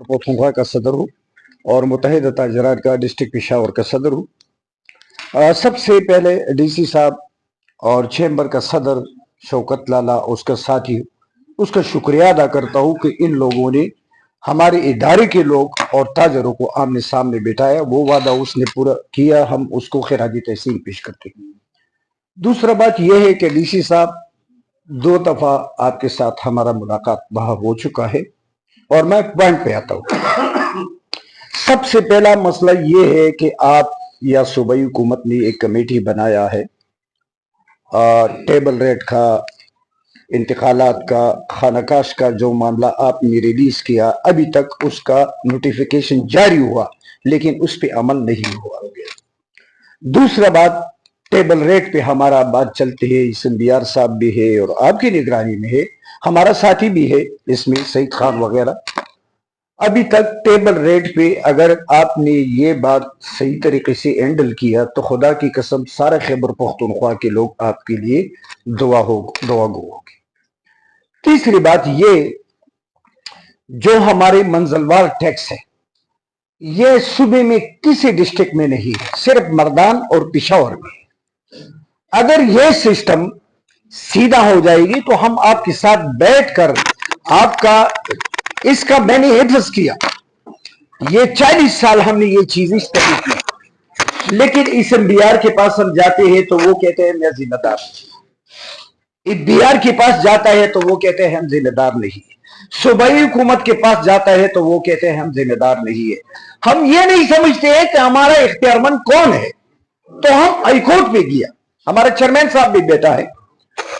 पख्तूनख्वा का सदर हूँ और मुत्तहिदा ताजरात का डिस्ट्रिक्ट पेशावर का सदर हूँ। सबसे पहले डीसी साहब और चैम्बर का सदर शौकत लाला उसका साथी उसका शुक्रिया अदा करता हूँ कि इन लोगों ने हमारे इदारे के लोग और ताजरों को आमने सामने बिठाया। वो वादा उसने पूरा किया, हम उसको खिराजी तहसीन पेश करते हैं। दूसरा बात यह है कि डीसी साहब 2 दफा आपके साथ हमारा मुलाकात वहां हो चुका है और मैं पॉइंट पे आता हूँ। सबसे पहला मसला यह है कि आप या सूबाई हुकूमत ने एक कमेटी बनाया है टेबल रेट का, इंतकालात का, खानाकाश का जो मामला आपने रिलीज किया, अभी तक उसका नोटिफिकेशन जारी हुआ लेकिन उस पर अमल नहीं हुआ। दूसरा बात, टेबल रेट पे हमारा बात चलते है, इसम्बियार साहब भी है और आपकी निगरानी में है, हमारा साथी भी है इसमें सईद खान वगैरह। अभी तक टेबल रेट पे अगर आपने ये बात सही तरीके से हैंडल किया तो खुदा की कसम सारा खैबर पख्तूनख्वा के लोग आपके लिए दुआ गो होगी। तीसरी बात, ये जो हमारे मंजिलवार टैक्स है ये सूबे में किसी डिस्ट्रिक्ट में नहीं है, सिर्फ मर्दान और पेशावर में। अगर ये सिस्टम सीधा हो जाएगी तो हम आपके साथ बैठकर आपका इसका मैंने हिफ्ज किया, ये 40 साल हमने ये चीज स्टडी की, लेकिन इस बिहार के पास हम जाते हैं तो वो कहते हैं मैं जिम्मेदार, इस बिहार के पास जाता है तो वो कहते हैं हम जिम्मेदार नहीं, सूबाई हुकूमत के पास जाता है तो वो कहते हैं हम जिम्मेदार नहीं है। हम ये नहीं समझते हैं कि हमारा इख्तियारमंद कौन है। तो हम हाईकोर्ट पे गया, हमारा चेयरमैन साहब भी बैठा है,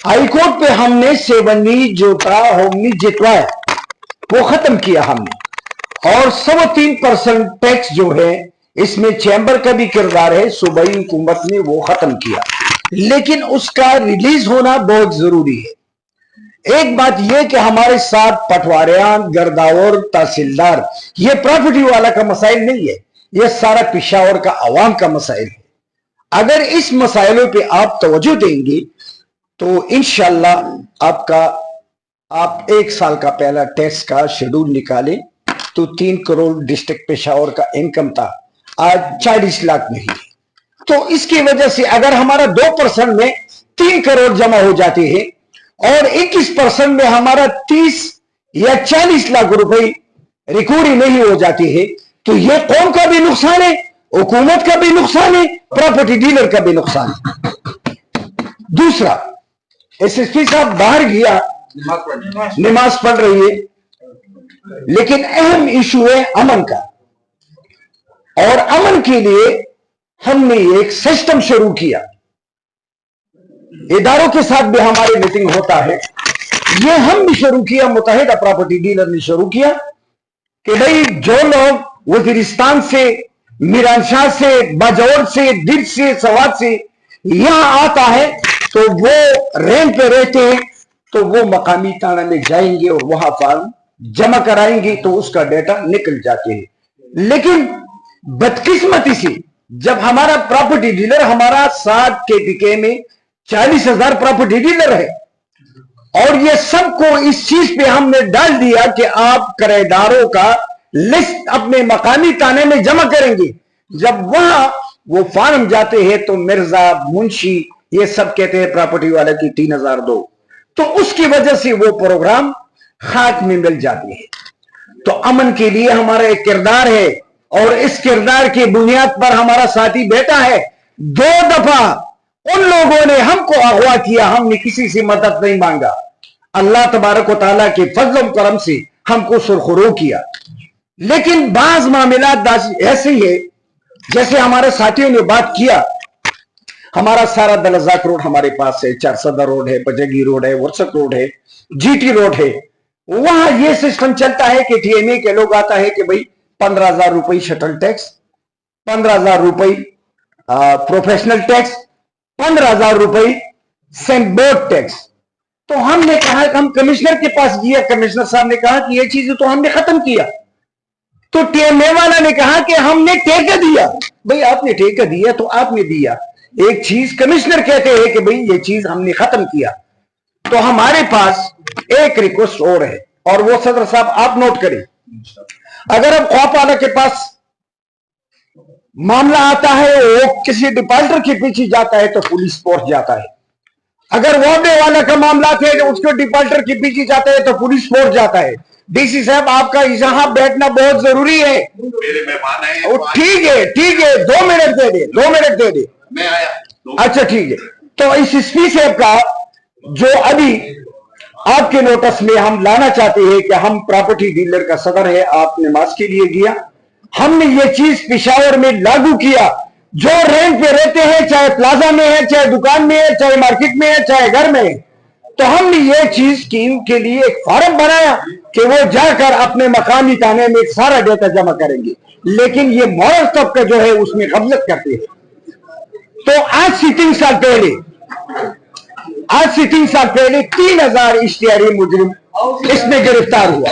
हाईकोर्ट पे हमने 7 जो था हमने जितवाया, वो खत्म किया हमने, और 3.25% टैक्स जो है इसमें चैम्बर का भी किरदार है, सूबाई हुकूमत ने वो खत्म किया, लेकिन उसका रिलीज होना बहुत जरूरी है। एक बात यह कि हमारे साथ पटवारियान, गर्दावर, तहसीलदार, ये प्रॉपर्टी वाला का मसाइल नहीं है, ये सारा पेशावर का अवाम का मसाइल है। अगर इस मसाइलों पे आप तवज्जो देंगे तो इंशाअल्लाह आप 1 साल का पहला टैक्स का शेड्यूल निकालें तो 3 करोड़ डिस्ट्रिक्ट पेशावर का इनकम था, आज 40 लाख नहीं है। तो इसकी वजह से अगर हमारा 2% में 3 करोड़ जमा हो जाते हैं और 21% में हमारा 30 या 40 लाख रुपए रिकवरी नहीं हो जाती है तो ये कौम का भी नुकसान है, हुकूमत का भी नुकसान है, प्रॉपर्टी डीलर का भी नुकसान है। दूसरा, एसएसपी साहब बाहर गया, नमाज पढ़ रही है, लेकिन अहम इशू है अमन का, और अमन के लिए हमने एक सिस्टम शुरू किया। इदारों के साथ भी हमारी मीटिंग होता है, ये हम भी शुरू किया, मुत्तहिदा प्रॉपर्टी डीलर ने शुरू किया कि भाई जो लोग वजीरिस्तान से, मीरानशाह से, बाजौर से, दिल से, सवाद से यहां आता है तो वो रेंट पे रहते हैं तो वो मकामी थाना में जाएंगे और वहां फॉर्म जमा कराएंगे तो उसका डेटा निकल जाते हैं। लेकिन बदकिस्मती से जब हमारा प्रॉपर्टी डीलर, हमारा 60 KPK में 40,000 प्रॉपर्टी डीलर है और ये सबको इस चीज पे हमने डाल दिया कि आप किराएदारों का लिस्ट अपने मकामी थाने में जमा करेंगे। जब वहां वो फॉर्म जाते हैं तो मिर्जा, मुंशी ये सब कहते हैं प्रॉपर्टी वाले की 3,000 दो, तो उसकी वजह से वो प्रोग्राम खाक में मिल जाती है। तो अमन के लिए हमारा एक किरदार है और इस किरदार की बुनियाद पर हमारा साथी बैठा है। 2 दफा उन लोगों ने हमको अगवा किया, हमने किसी से मदद नहीं मांगा, अल्लाह तबारक व तआला के फजल करम से हमको सुरखरू किया। लेकिन बाज मामलात ऐसे ही है, जैसे हमारे साथियों ने बात किया, हमारा सारा दलजाक रोड हमारे पास है, चारसदा रोड है, पजगी रोड है, वर्सक रोड है, जीटी रोड है। वहां ये सिस्टम चलता है कि TMA के लोग आता है कि भाई 15,000 रुपये शटल टैक्स, 15,000 रुपये प्रोफेशनल टैक्स, 15,000 रुपये सेंबोर्ड टैक्स। तो हमने कहा, हम कमिश्नर के पास गया, कमिश्नर साहब ने कहा कि ये चीज तो हमने खत्म किया। तो TMA वाला ने कहा कि हमने ठेका दिया। भाई आपने ठेका दिया तो आपने दिया, एक चीज कमिश्नर कहते हैं कि भाई ये चीज हमने खत्म किया। तो हमारे पास एक रिक्वेस्ट और है और वो सदर साहब आप नोट करें, اگر اب خوف والا کے پاس معاملہ آتا ہے وہ کسی ڈیفالٹر کے پیچھے جاتا ہے تو پولیس پہنچ جاتا ہے. اگر وعدے والا کا معاملات ہے اس کو ڈیفالٹر کے پیچھے جاتا ہے تو پولیس پہنچ جاتا ہے. ڈی سی صاحب آپ کا یہاں بیٹھنا بہت ضروری ہے. ٹھیک ہے 2 منٹ دے دے میں آیا. اچھا ٹھیک ہے. تو اس ایس پی صاحب کا جو ابھی آپ کے نوٹس میں ہم لانا چاہتے ہیں کہ ہم پراپرٹی ڈیلر کا صدر ہے, آپ نماز کے لیے گیا, ہم نے یہ چیز پشاور میں لاگو کیا. جو رینٹ پہ رہتے ہیں چاہے پلازا میں ہے, چاہے دکان میں ہے, چاہے مارکیٹ میں ہے, چاہے گھر میں ہے, تو ہم نے یہ چیز اسکیم کے لیے ایک فارم بنایا کہ وہ جا کر اپنے مقامی تھانے میں سارا ڈیٹا جمع کریں گے. لیکن یہ مورل طبقہ جو ہے اس میں غفلت کرتے ہیں. تو آج سے 3 سال پہلے 3000 اشتہاری مجرم اس میں گرفتار ہوا.